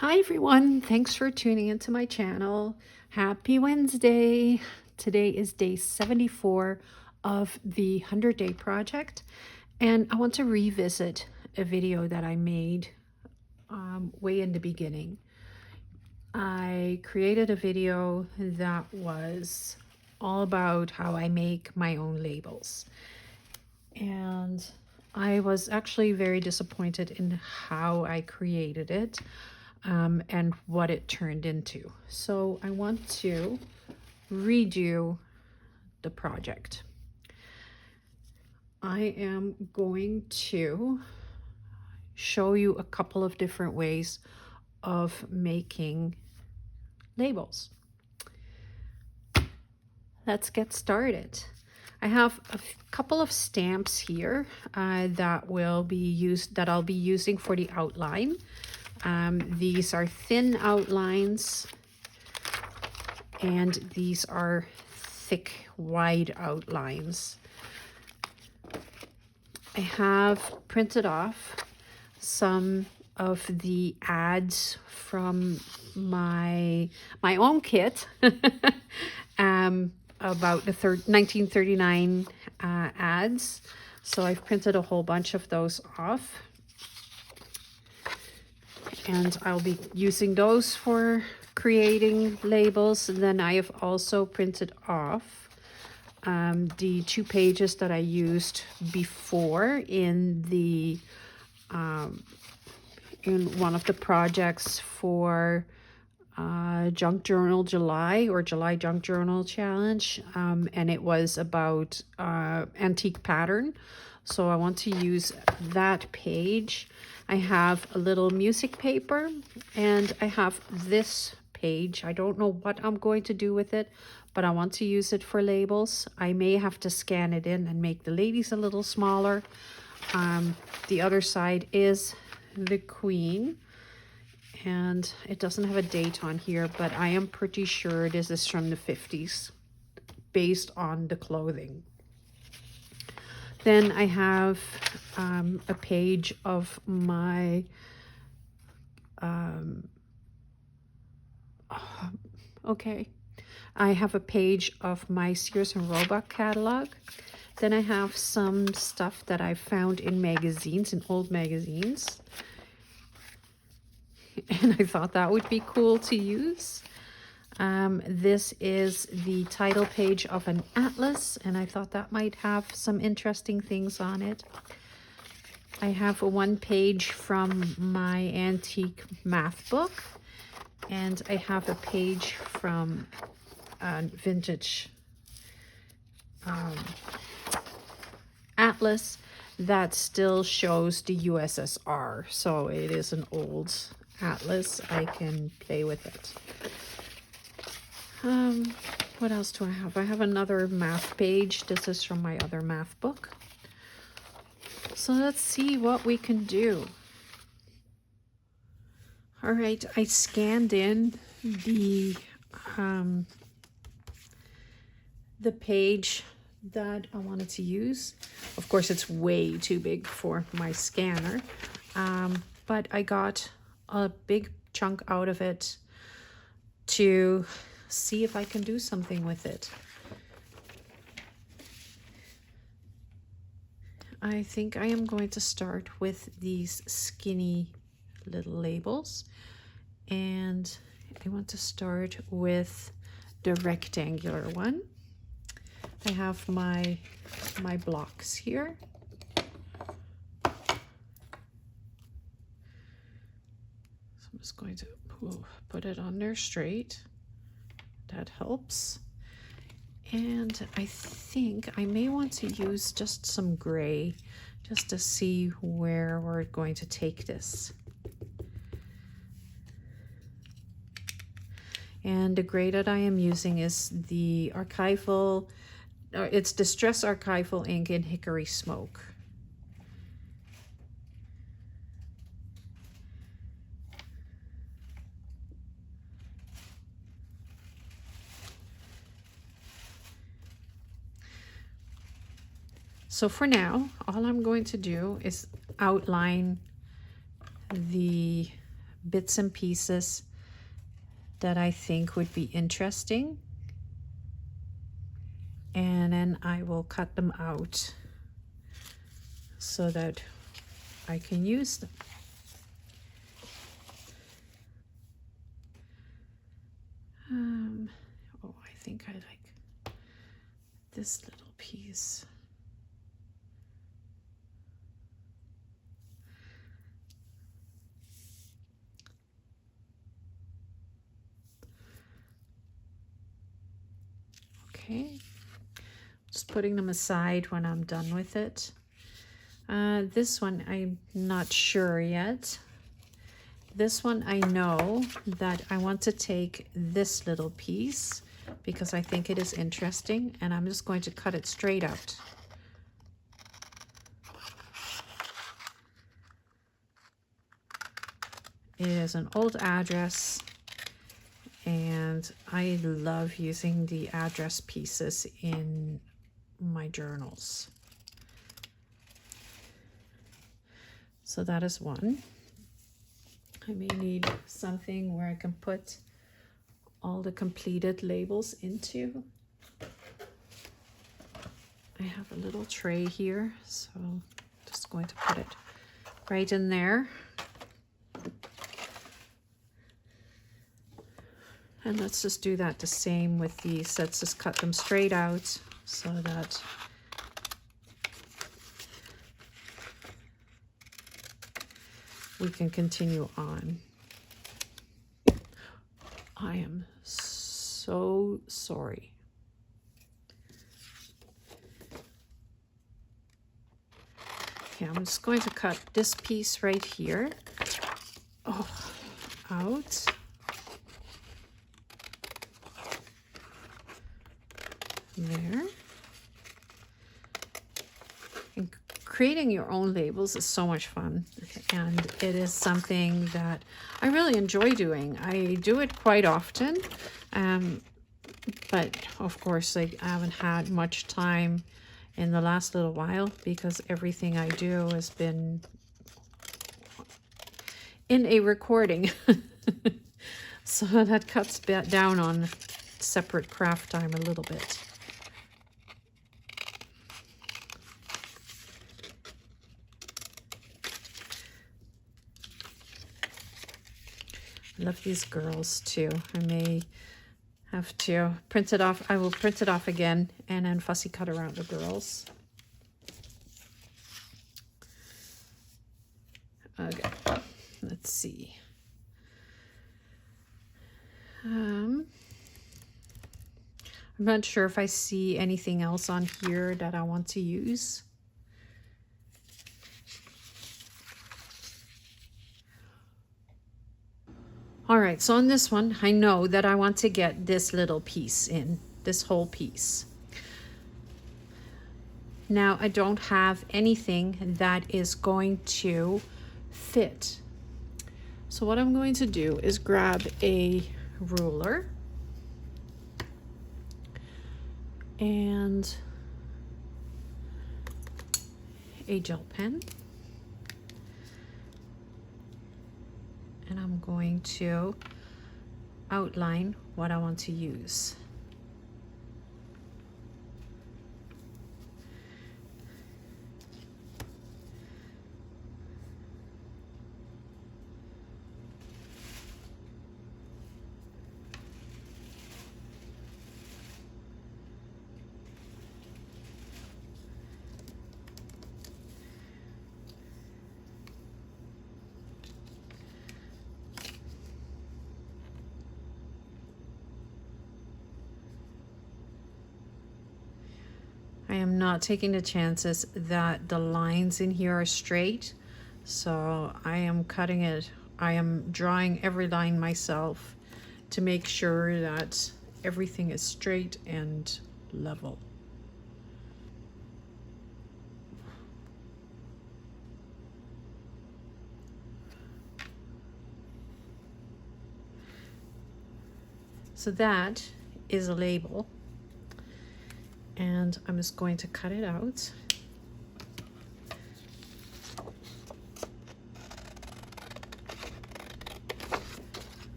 Hi everyone, thanks for tuning into my channel. Happy Wednesday. Today is day 74 of the 100-day project, and I want to revisit a video that I made way in the beginning. I created a video that was all about how I make my own labels, and I was actually very disappointed in how I created it. And what it turned into. So I want to redo the project. I am going to show you a couple of different ways of making labels. Let's get started. I have a couple of stamps here that I'll be using for the outline. These are thin outlines, and these are thick, wide outlines. I have printed off some of the ads from my own kit about the 1939 ads. So I've printed a whole bunch of those off, and I'll be using those for creating labels. And then I have also printed off the 2 pages that I used before in the in one of the projects for Junk Journal July, or July Junk Journal Challenge, and it was about antique pattern. So I want to use that page. I have a little music paper, and I have this page. I don't know what I'm going to do with it, but I want to use it for labels. I may have to scan it in and make the ladies a little smaller. The other side is the Queen, and it doesn't have a date on here, but I am pretty sure this is from the 50s based on the clothing. Then I have a page of my I have a page of my Sears and Roebuck catalog. Then I have some stuff that I found in magazines, in old magazines. And I thought that would be cool to use. This is the title page of an atlas, and I thought that might have some interesting things on it. I have one page from my antique math book, and I have a page from a vintage atlas that still shows the USSR. So it is an old atlas. I can play with it. What else do I have? I have another math page. This is from my other math book. So let's see what we can do. All right, I scanned in the page that I wanted to use. Of course, it's way too big for my scanner, but I got a big chunk out of it to see if I can do something with it. I think I am going to start with these skinny little labels, and I want to start with the rectangular one. I have my blocks here. So I'm just going to put it on there straight. That helps. And I think I may want to use just some gray just to see where we're going to take this. And the gray that I am using is the archival, it's Distress Archival ink in Hickory Smoke. So for now, all I'm going to do is outline the bits and pieces that I think would be interesting, and then I will cut them out so that I can use them. Oh, I think I like this little piece. Okay, just putting them aside when I'm done with it. This one, I'm not sure yet. This one, I know that I want to take this little piece because I think it is interesting, and I'm just going to cut it straight out. It is an old address, and I love using the address pieces in my journals. So that is one. I may need something where I can put all the completed labels into. I have a little tray here, so I'm just going to put it right in there. And let's just do that the same with these. Let's just cut them straight out so that we can continue on. I am so sorry. Okay, I'm just going to cut this piece right here out. There. And creating your own labels is so much fun, and it is something that I really enjoy doing. I do it quite often, but of course I haven't had much time in the last little while because everything I do has been in a recording. So that cuts down on separate craft time a little bit. I love these girls too. I may have to print it off. I will print it off again and then fussy cut around the girls. Okay, let's see. I'm not sure if I see anything else on here that I want to use. All right, so on this one, I know that I want to get this little piece in, this whole piece. Now, I don't have anything that is going to fit. So what I'm going to do is grab a ruler and a gel pen. And I'm going to outline what I want to use. I am not taking the chances that the lines in here are straight, so I am cutting it. I am drawing every line myself to make sure that everything is straight and level. So that is a label. And I'm just going to cut it out.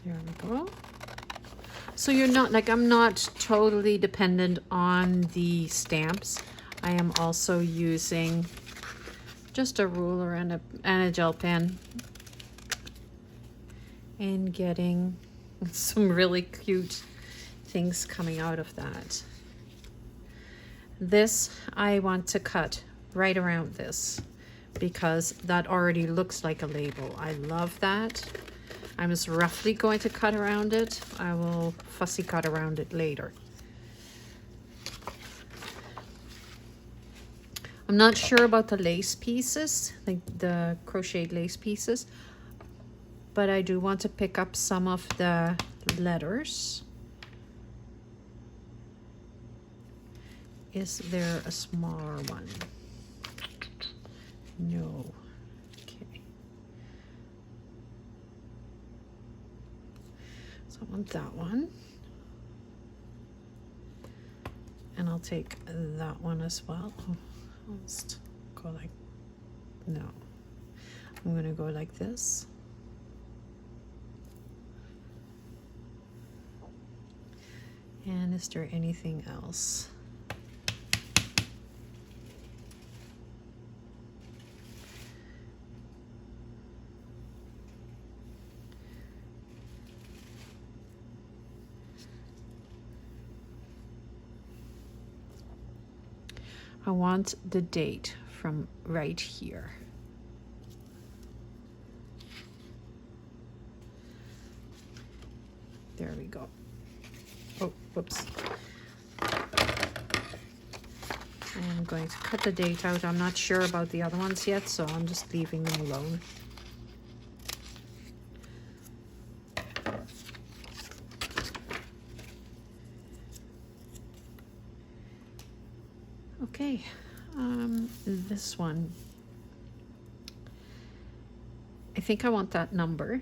There we go. So you're not, like, I'm not totally dependent on the stamps. I am also using just a ruler and a gel pen and getting some really cute things coming out of that. This I want to cut right around this because that already looks like a label. I love that. I'm just roughly going to cut around it. I will fussy cut around it later. I'm not sure about the lace pieces, like the crocheted lace pieces, but I do want to pick up some of the letters. Is there a smaller one? No. Okay. So I want that one. And I'll take that one as well. I'll just go like, no. I'm gonna go like this. And is there anything else? I want the date from right here. There we go. Oh, whoops. I'm going to cut the date out. I'm not sure about the other ones yet, so I'm just leaving them alone. Okay, this one. I think I want that number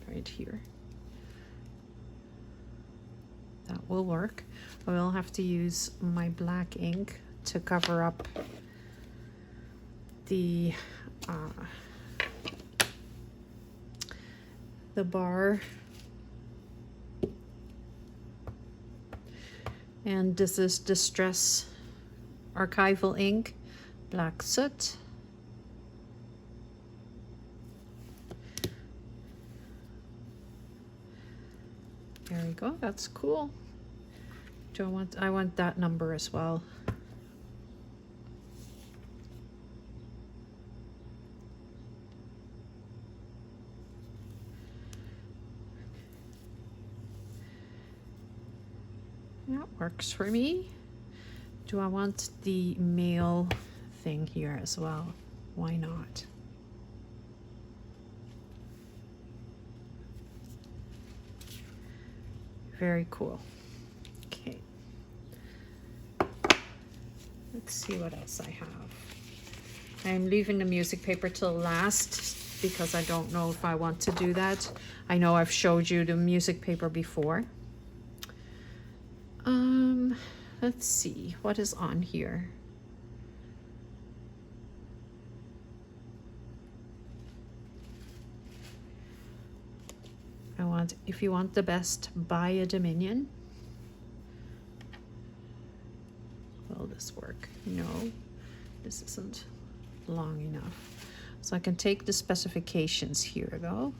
right here. That will work. I will have to use my black ink to cover up the bar. And this is Distress Archival ink, black soot. There we go, that's cool. I want that number as well. That works for me. Do I want the male thing here as well? Why not? Very cool. Okay. Let's see what else I have. I'm leaving the music paper till last because I don't know if I want to do that. I know I've showed you the music paper before. Let's see what is on here. If you want the best, buy a Dominion. Will this work? No, this isn't long enough. So I can take the specifications here though.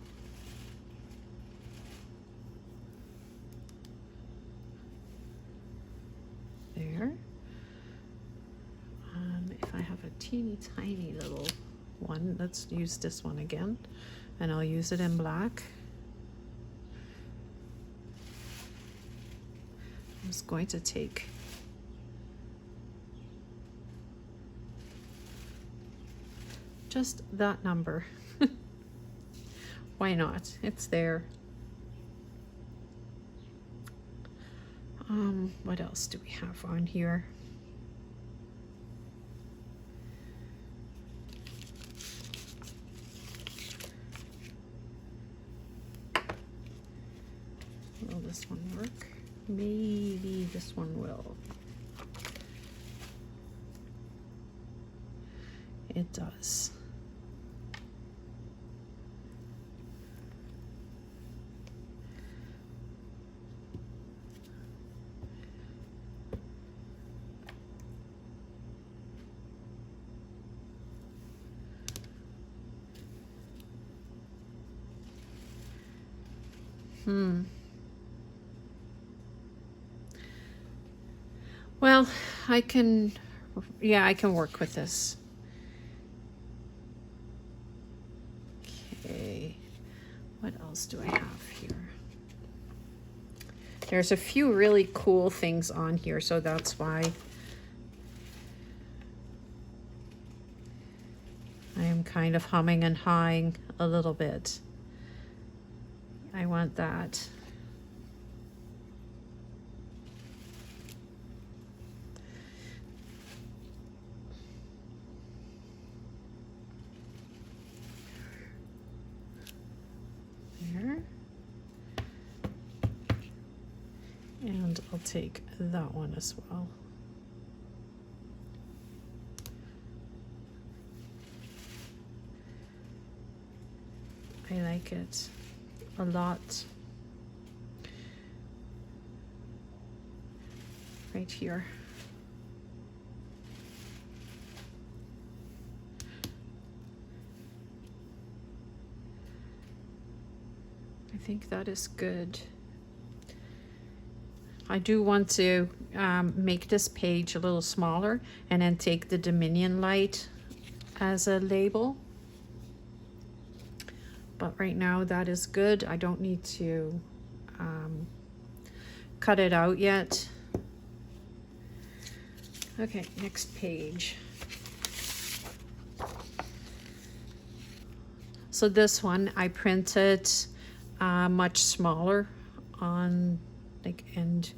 There. If I have a teeny tiny little one, let's use this one again, and I'll use it in black. I'm just going to take just that number. Why not? It's there. What else do we have on here? Will this one work? Maybe this one will. It does. Well, I can, yeah, I can work with this. Okay, what else do I have here? There's a few really cool things on here, so that's why I am kind of humming and hawing a little bit. I want that. There. And I'll take that one as well. I like it a lot. Right here. I think that is good. I do want to make this page a little smaller and then take the Dominion light as a label. But right now that is good. I don't need to cut it out yet. Okay, next page. So this one I printed much smaller on and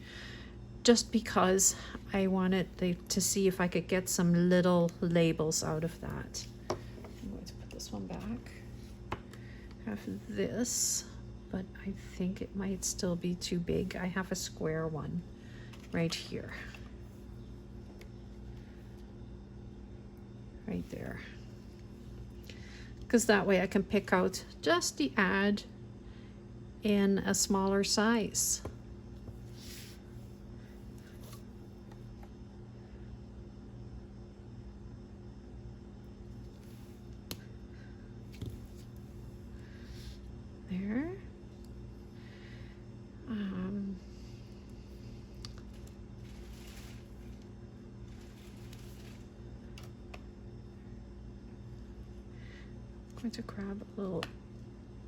just because I wanted to see if I could get some little labels out of that. I'm going to put this one back. I have this, but I think it might still be too big. I have a square one right here. Right there. Because that way I can pick out just the ad in a smaller size. There. I'm going to grab a little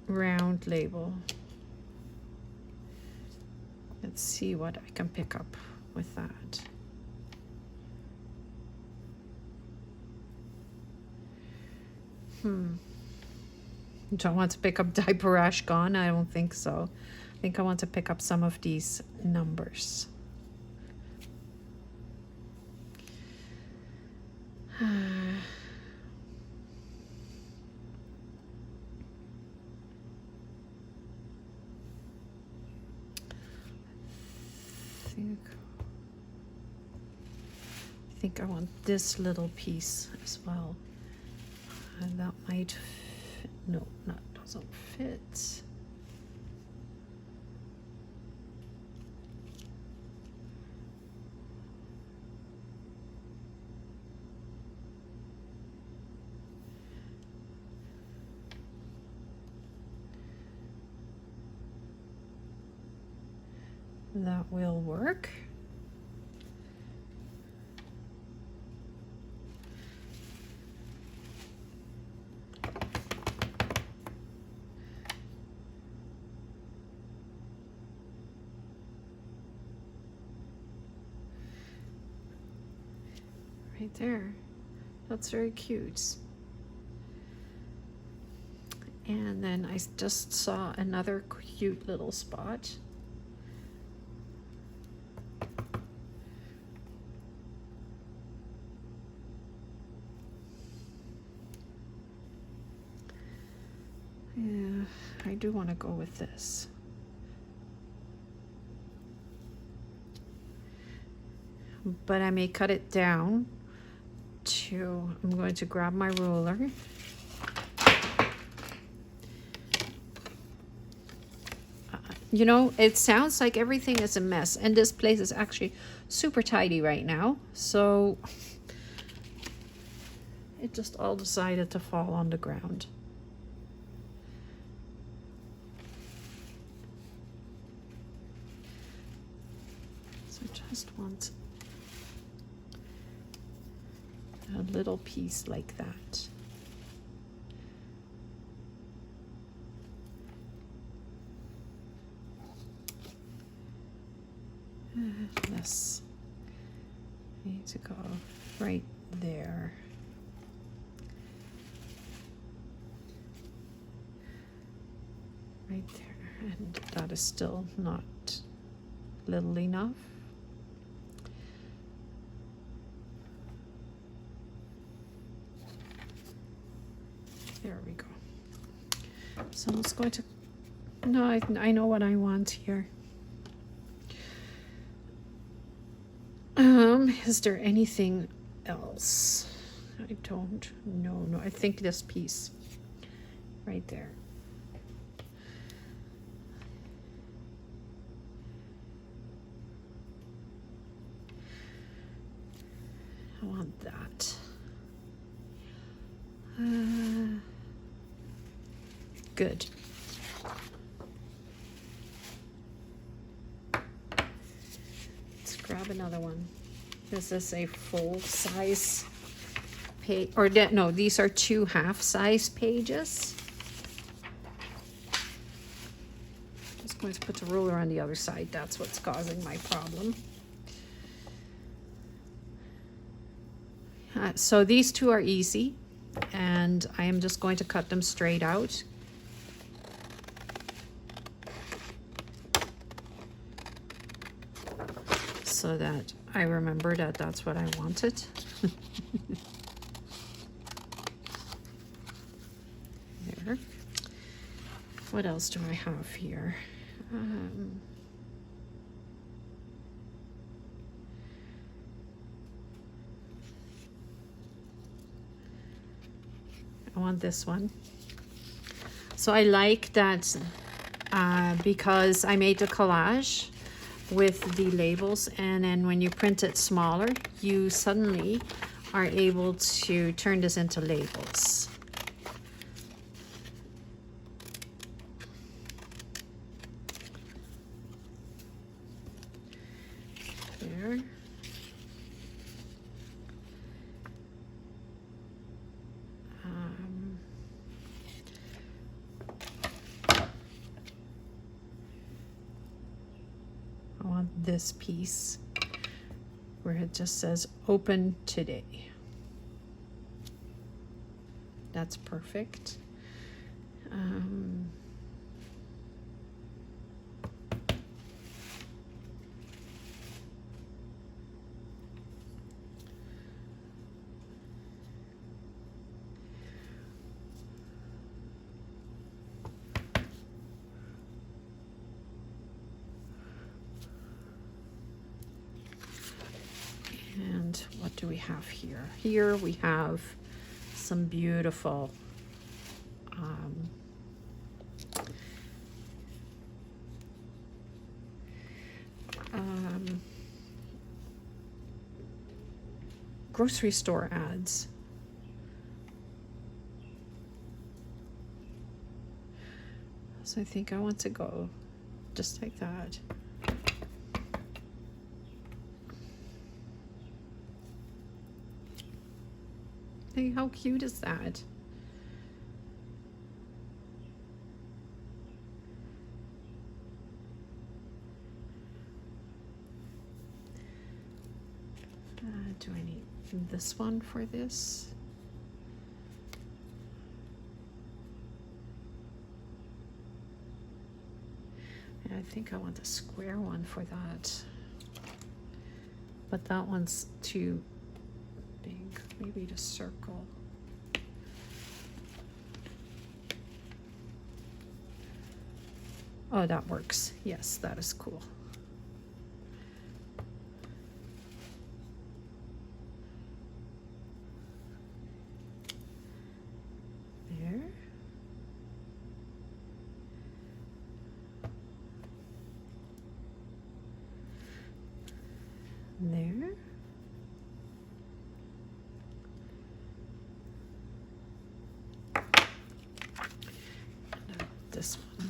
round label. Let's see what I can pick up with that. Don't want to pick up diaper rash gone? I don't think so. I think I want to pick up some of these numbers. I think I want this little piece as well. And that might fit. No, that doesn't fit. That will work. Right there. That's very cute. And then I just saw another cute little spot. Yeah, I do want to go with this. But I may cut it down to, I'm going to grab my ruler. You know, it sounds like everything is a mess, and this place is actually super tidy right now. So it just all decided to fall on the ground. just want a little piece like that. This needs to go right there. Right there, and that is still not little enough. There we go. So I'm just going to, no, I know what I want here. Is there anything else? I don't know. No, I think this piece right there. I want that. Good. Let's grab another one. This is a full size page, or no, these are 2 half-size pages. Just going to put the ruler on the other side. That's what's causing my problem. So these 2 are easy, and I am just going to cut them straight out. So that I remember that that's what I wanted. There. What else do I have here? I want this one. So I like that because I made the collage with the labels, and then when you print it smaller, you suddenly are able to turn this into labels. There. I want this piece where it just says open today. That's perfect. And what do we have here? Here we have some beautiful grocery store ads. So I think I want to go just like that. Hey, how cute is that? Do I need this one for this? And I think I want a square one for that. But that one's too big. Maybe the circle. Oh, that works. Yes, that is cool. There. There. This one.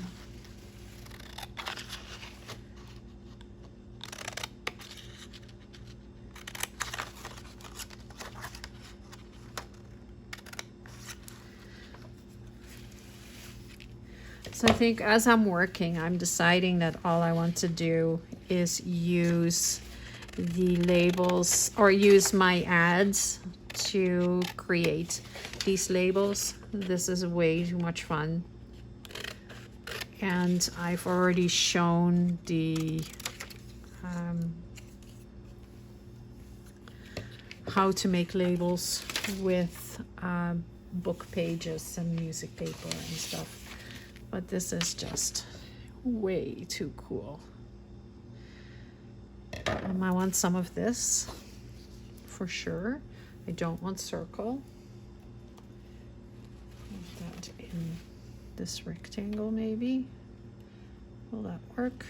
So I think as I'm working, I'm deciding that all I want to do is use the labels or use my ads to create these labels. This is way too much fun. And I've already shown the how to make labels with book pages and music paper and stuff. But this is just way too cool. I want some of this for sure. I don't want circle. Put that in this rectangle maybe. Will that work?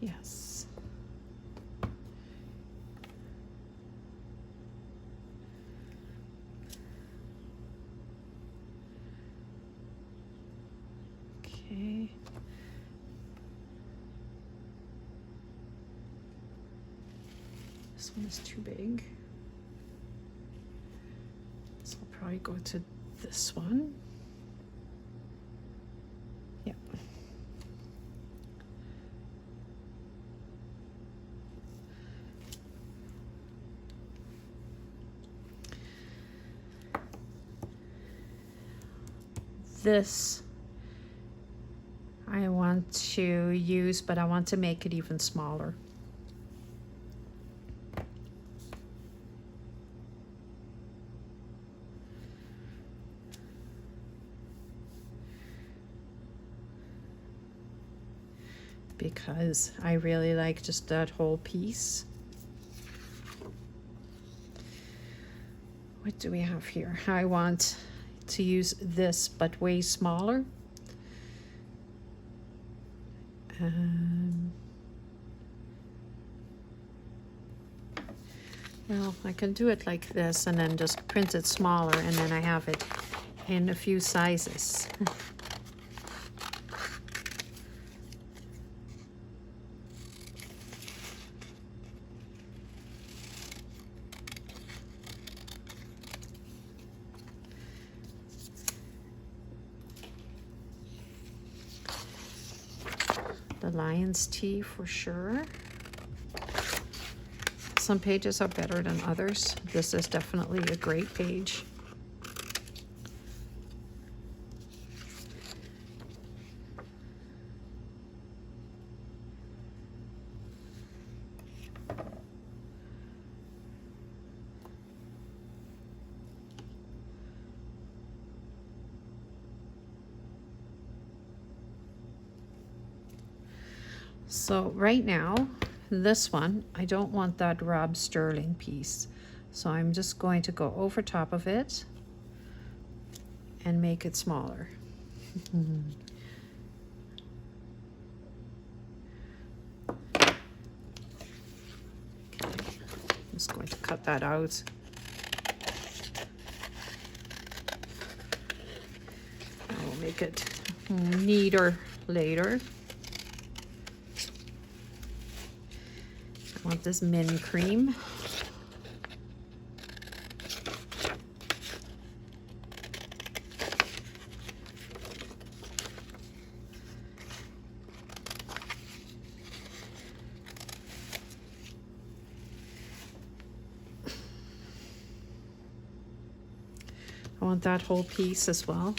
Yes. Okay. This one is too big. So I'll probably go to this one. Yep. This I want to use, but I want to make it even smaller. Because I really like just that whole piece. What do we have here? I want to use this, but way smaller. Well, I can do it like this and then just print it smaller, and then I have it in a few sizes. The lion's tea for sure. Some pages are better than others. This is definitely a great page. So right now, this one, I don't want that Rob Sterling piece. So I'm just going to go over top of it and make it smaller. I'm just going to cut that out. I will make it neater later. I want this mint cream. I want that whole piece as well.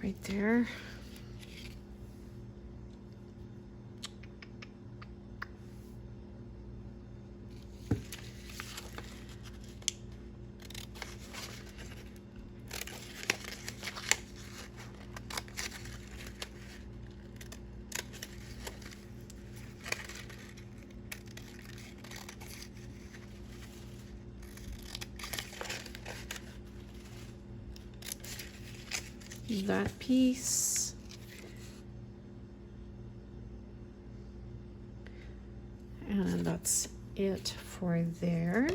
Right there. that piece. And that's it for there.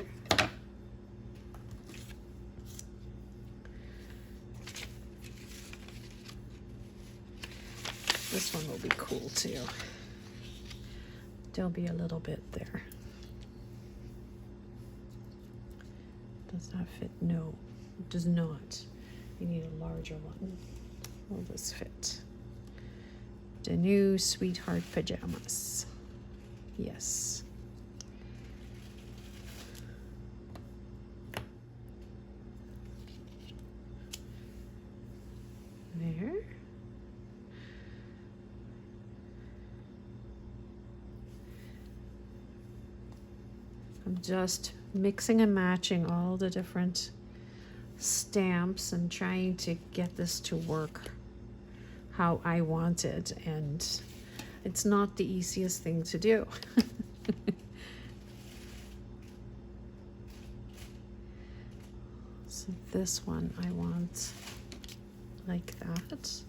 This one will be cool too. There'll be a little bit there. Does that fit? No, it does not. You need a larger one. Will this fit? The new sweetheart pajamas. Yes. There. I'm just mixing and matching all the different stamps and trying to get this to work how I want it, and it's not the easiest thing to do. So this one I want like that.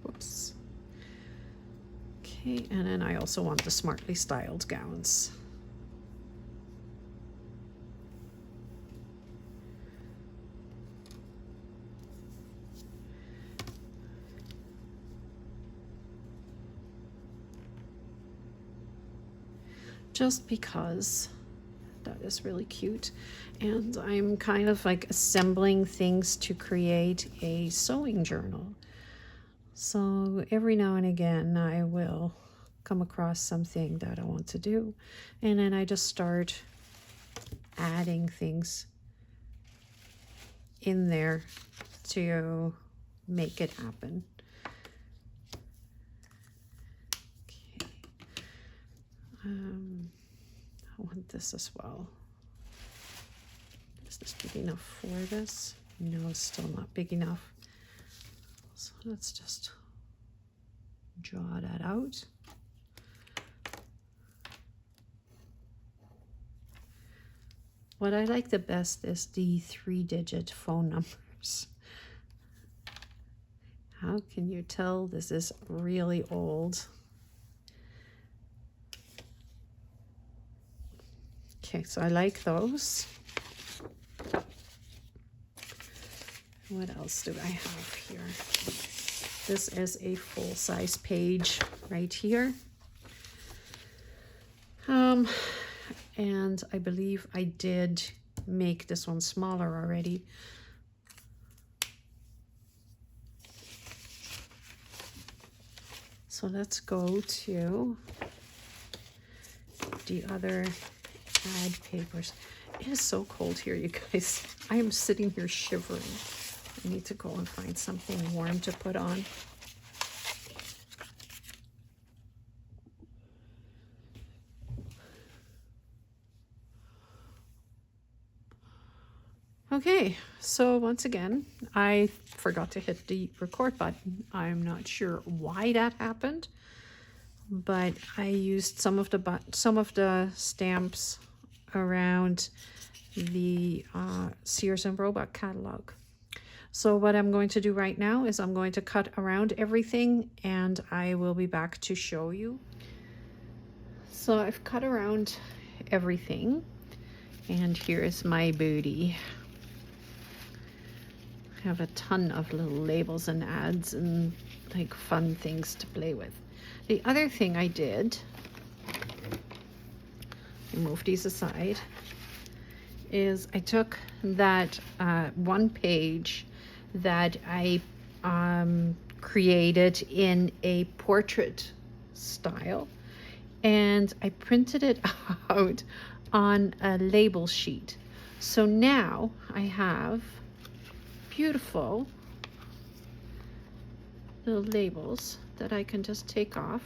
Whoops. Okay, and then I also want the smartly styled gowns. Just because that is really cute, and I'm kind of like assembling things to create a sewing journal. So every now and again I will come across something that I want to do, and then I just start adding things in there to make it happen. Okay. I want this as well. Is this big enough for this? No, it's still not big enough. So let's just draw that out. What I like the best is the 3-digit phone numbers. How can you tell this is really old? Okay, so I like those. What else do I have here? This is a full-size page right here. And I believe I did make this one smaller already. So let's go to the other ad papers. It is so cold here, you guys. I am sitting here shivering. I need to go and find something warm to put on. Okay, so once again, I forgot to hit the record button. I'm not sure why that happened, but I used some of the stamps around the Sears and Roebuck catalog. So what I'm going to do right now is I'm going to cut around everything, and I will be back to show you. So I've cut around everything, and here is my booty. I have a ton of little labels and ads and like fun things to play with. The other thing I did, move these aside, is I took that one page that I created in a portrait style, and I printed it out on a label sheet. So now I have beautiful little labels that I can just take off,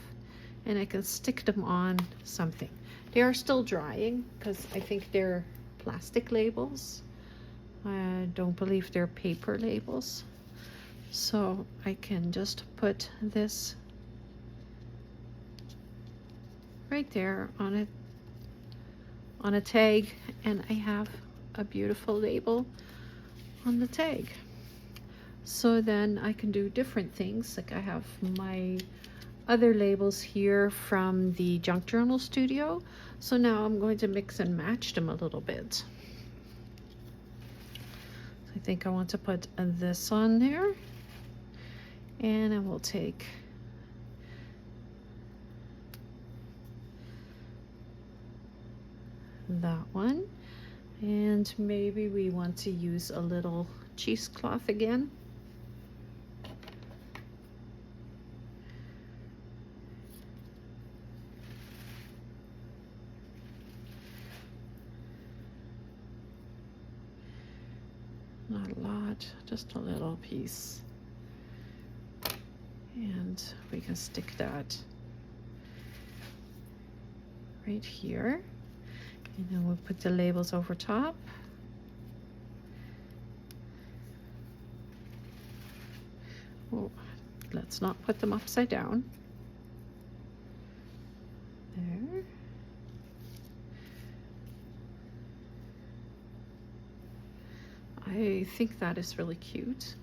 and I can stick them on something. They are still drying because I think they're plastic labels. I don't believe they're paper labels. So I can just put this right there on a tag, and I have a beautiful label on the tag. So then I can do different things. Like I have my other labels here from the Junk Journal Studio. So now I'm going to mix and match them a little bit. I think I want to put this on there, and I will take that one, and maybe we want to use a little cheesecloth again. Not a lot, just a little piece. And we can stick that right here. And then we'll put the labels over top. Oh, let's not put them upside down. There. I think that is really cute.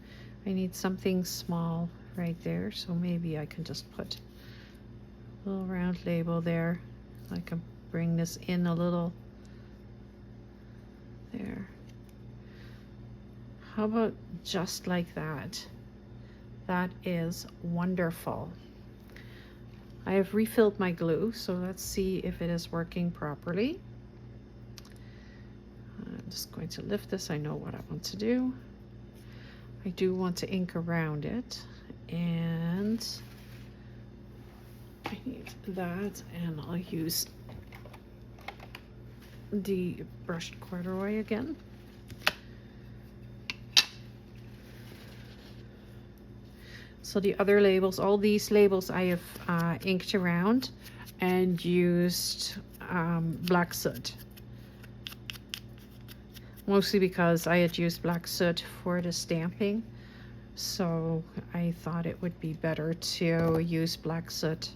I need something small right there, so maybe I can just put a little round label there. I can bring this in a little there. How about just like that? That is wonderful. I have refilled my glue, so let's see if it is working properly. I'm just going to lift this. I know what I want to do. I do want to ink around it, and I need that, and I'll use the brushed corduroy again. So the other labels, all these labels I have inked around and used black soot. Mostly because I had used black soot for the stamping, so I thought it would be better to use black soot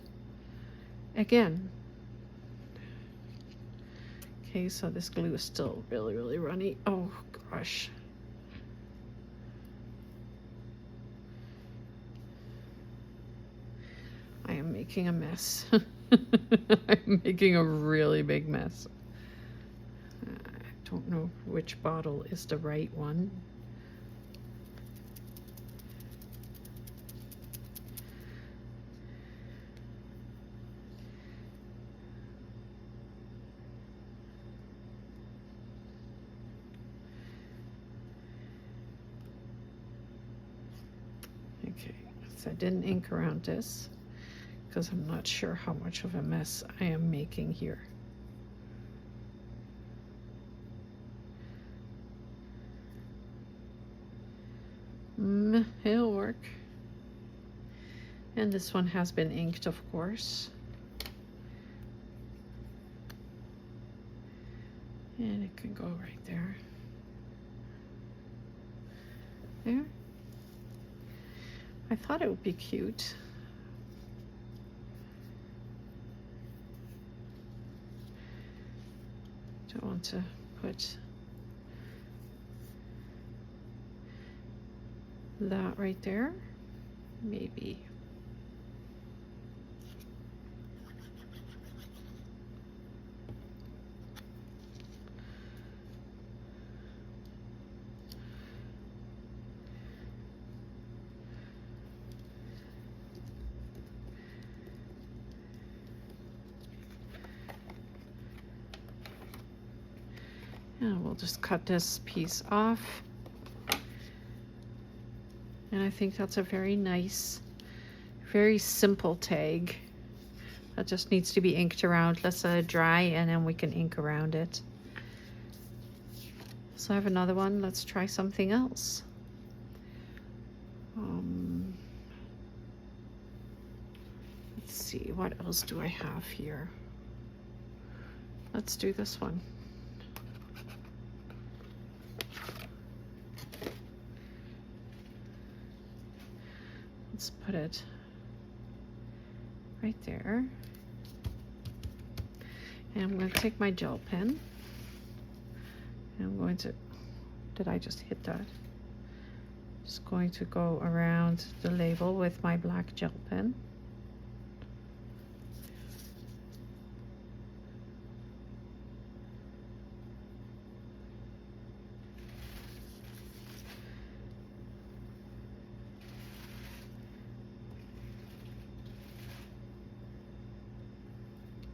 again. Okay, so this glue is still really, really runny. Oh gosh. I am making a mess. I'm making a really big mess. I don't know which bottle is the right one. Okay, so I didn't ink around this because I'm not sure how much of a mess I am making here. It'll work. And this one has been inked, of course. And it can go right there. There. I thought it would be cute. I want to put that right there, maybe. And we'll just cut this piece off. And I think that's a very nice, very simple tag. That just needs to be inked around. Let's let it dry and then we can ink around it. So I have another one. Let's try something else. Let's see, what else do I have here? Let's do this one. Let's put it right there. And I'm going to take my gel pen. And I'm going to, did I just hit that? Just going to go around the label with my black gel pen.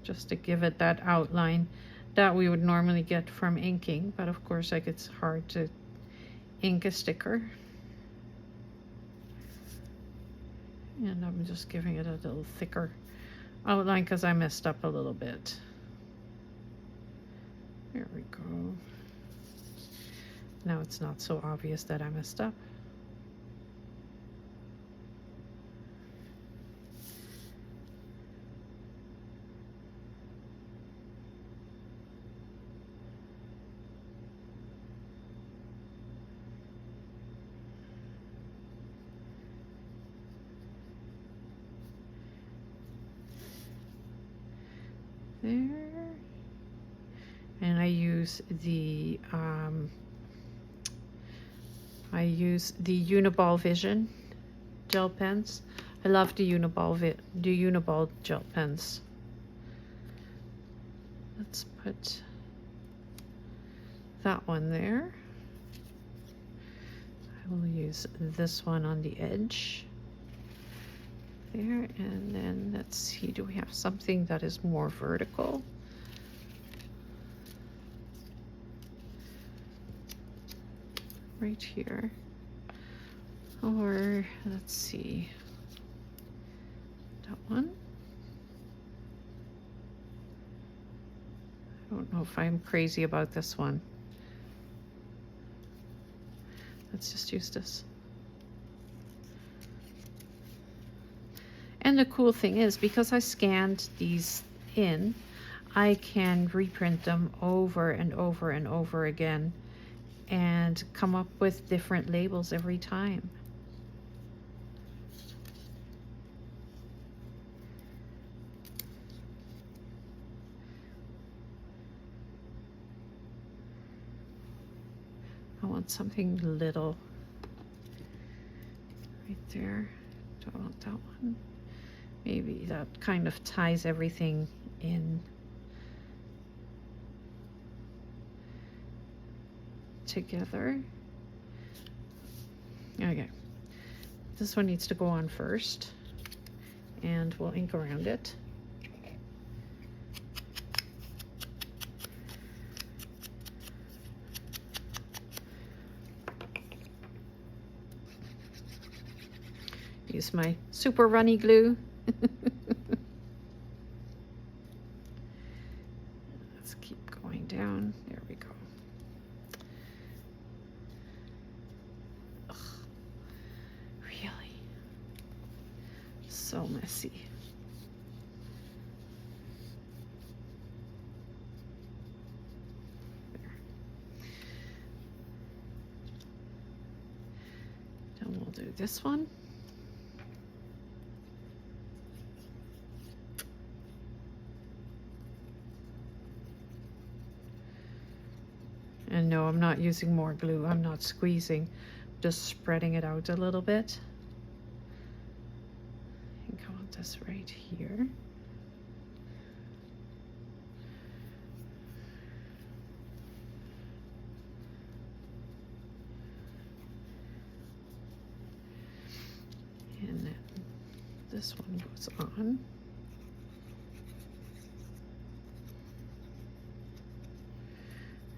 Just to give it that outline that we would normally get from inking, but of course, like, it's hard to ink a sticker. And I'm just giving it a little thicker outline because I messed up a little bit. There we go. Now it's not so obvious that I messed up. There, and I use the Uniball Vision gel pens. I love the Uniball gel pens. Let's put that one there. I will use this one on the edge. There, and then let's see, do we have something that is more vertical? Right here. Or let's see, that one. I don't know if I'm crazy about this one. Let's just use this. And the cool thing is, because I scanned these in, I can reprint them over and over and over again and come up with different labels every time. I want something little right there. Do I want that one? Maybe that kind of ties everything in together. Okay, this one needs to go on first, and we'll ink around it. Use my super runny glue. Let's keep going down. There we go. Ugh, really? So messy. There. Then we'll do this one. And no, I'm not using more glue. I'm not squeezing, just spreading it out a little bit. I think I want this right here. And then this one goes on.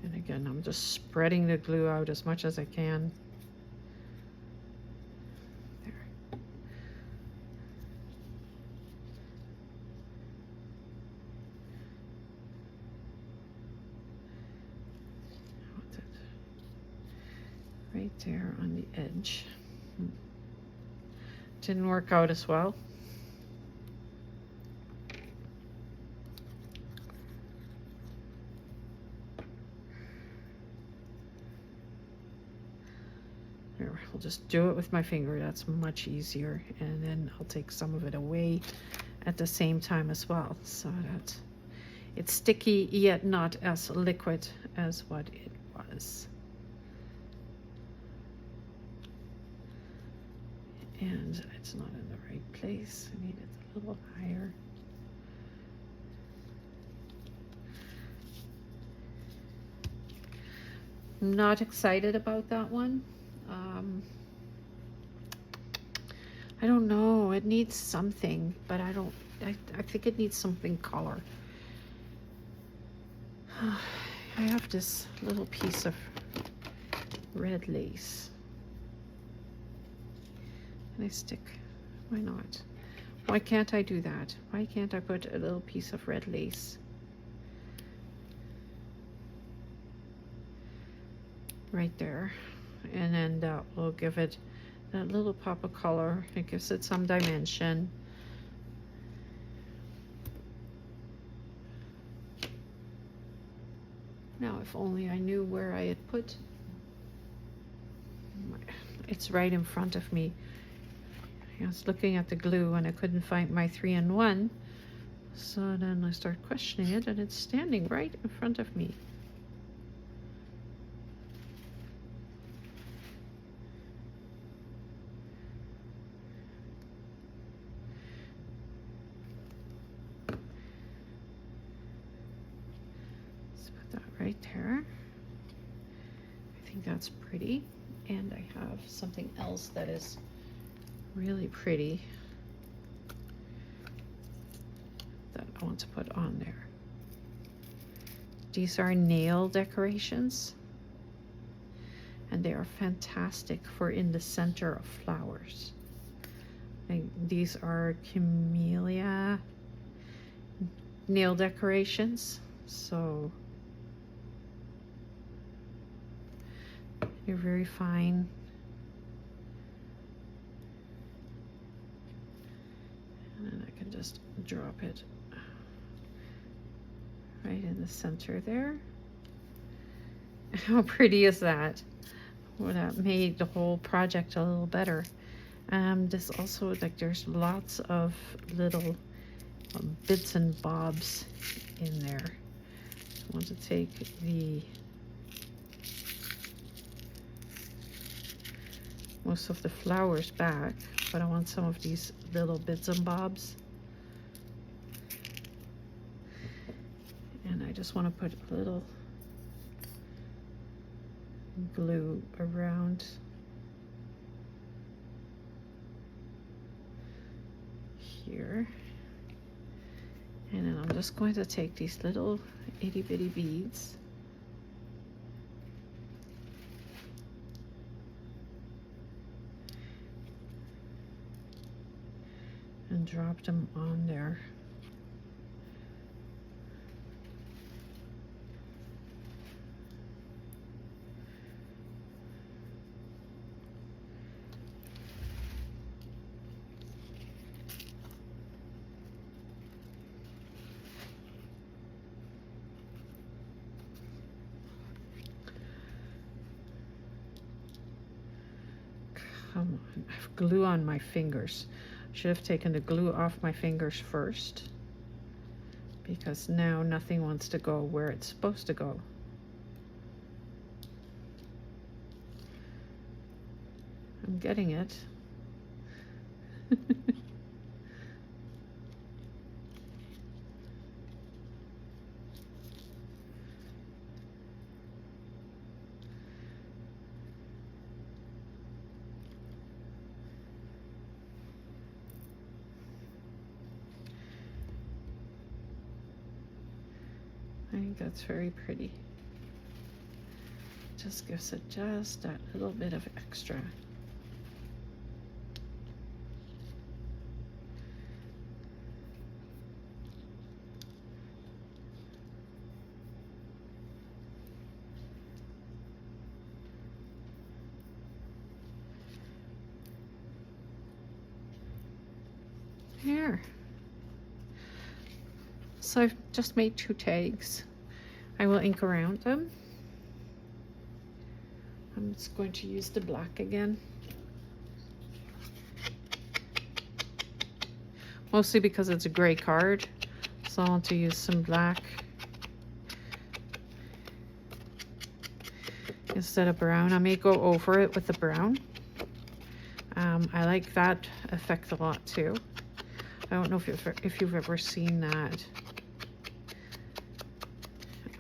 And again, I'm just spreading the glue out as much as I can. There. there on the edge. Didn't work out as well. Here, I'll just do it with my finger. That's much easier. And then I'll take some of it away at the same time as well, so that it's sticky yet not as liquid as what it was. And it's not in the right place. I need it a little higher. I'm not excited about that one. I don't know. It needs something, but I think it needs something color. I have this little piece of red lace. And I stick. Why not? Why can't I do that? Why can't I put a little piece of red lace right there? And then that will give it that little pop of color. It gives it some dimension. Now, if only I knew where I had put. It's right in front of me. I was looking at the glue and I couldn't find my 3-in-1. So then I start questioning it, and it's standing right in front of me. Right there. I think that's pretty. And I have something else that is really pretty that I want to put on there. These are nail decorations, and they are fantastic for in the center of flowers. These are camellia nail decorations, so they're very fine. And then I can just drop it right in the center there. How pretty is that? Well, that made the whole project a little better. This also, like, there's lots of little bits and bobs in there. I want to take most of the flowers back, but I want some of these little bits and bobs. And I just want to put a little glue around here. And then I'm just going to take these little itty bitty beads and drop them on there. Come on, I have glue on my fingers. I should have taken the glue off my fingers first, because now nothing wants to go where it's supposed to go. I'm getting it. I think that's very pretty. Just gives it just that little bit of extra. Here. So I've just made 2 tags. I will ink around them. I'm just going to use the black again. Mostly because it's a gray card, so I want to use some black instead of brown. I may go over it with the brown. I like that effect a lot too. I don't know if you've ever seen that.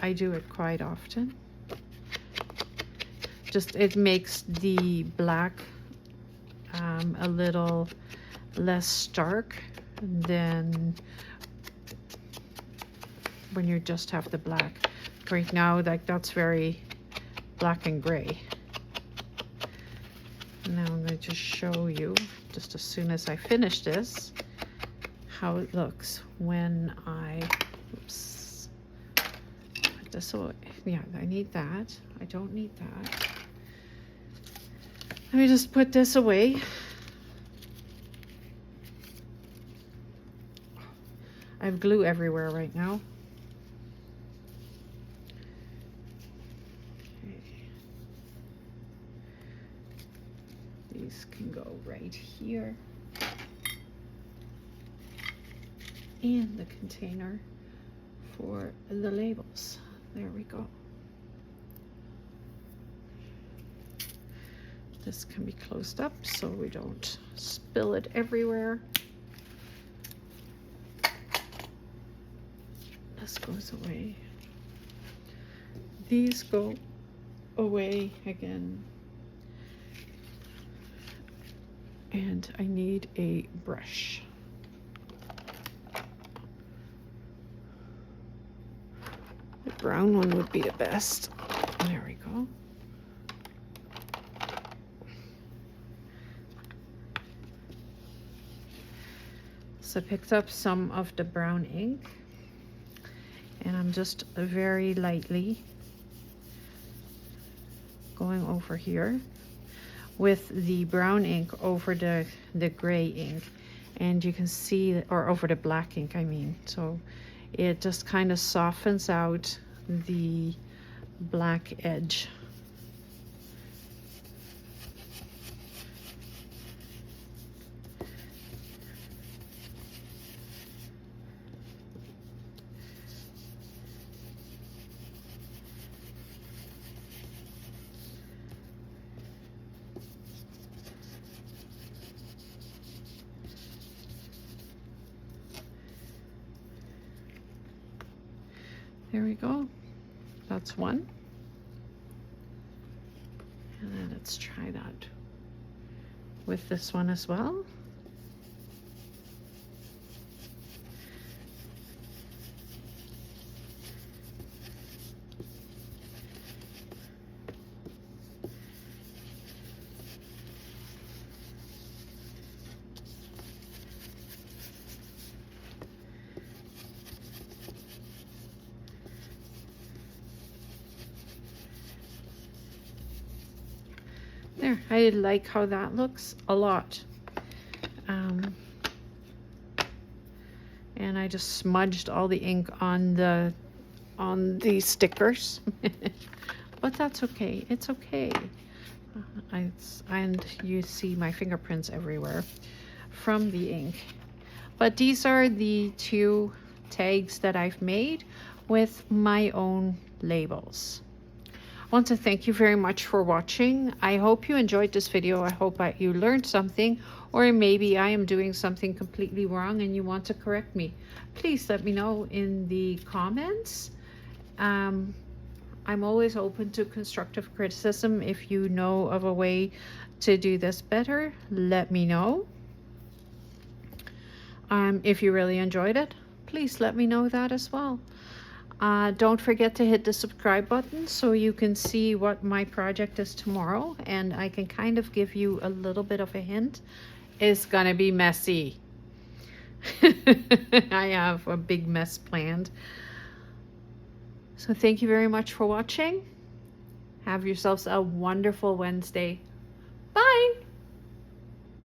I do it quite often. Just it makes the black a little less stark than when you just have the black. Right now, that's very black and gray. Now I'm going to just show you, just as soon as I finish this, how it looks when I, oops, put this away. Yeah, I need that. I don't need that. Let me just put this away. I have glue everywhere right now. Okay. These can go right here in the container for the labels. There we go. This can be closed up so we don't spill it everywhere. This goes away. These go away again. And I need a brush. The brown one would be the best. There we go. So I picked up some of the brown ink, and I'm just very lightly going over here with the brown ink over the gray ink, and you can see, or over the black ink I mean, so it just kind of softens out the black edge. There we go. That's one. And then let's try that with this one as well. There, I like how that looks a lot. And I just smudged all the ink on the stickers. But that's okay, it's okay. And you see my fingerprints everywhere from the ink. But these are the 2 tags that I've made with my own labels. I want to thank you very much for watching. I hope you enjoyed this video. I hope you learned something, or maybe I am doing something completely wrong and you want to correct me. Please let me know in the comments. I'm always open to constructive criticism. If you know of a way to do this better, let me know. If you really enjoyed it, please let me know that as well. Don't forget to hit the subscribe button so you can see what my project is tomorrow, and I can kind of give you a little bit of a hint. It's gonna be messy. I have a big mess planned. So thank you very much for watching. Have yourselves a wonderful Wednesday. Bye.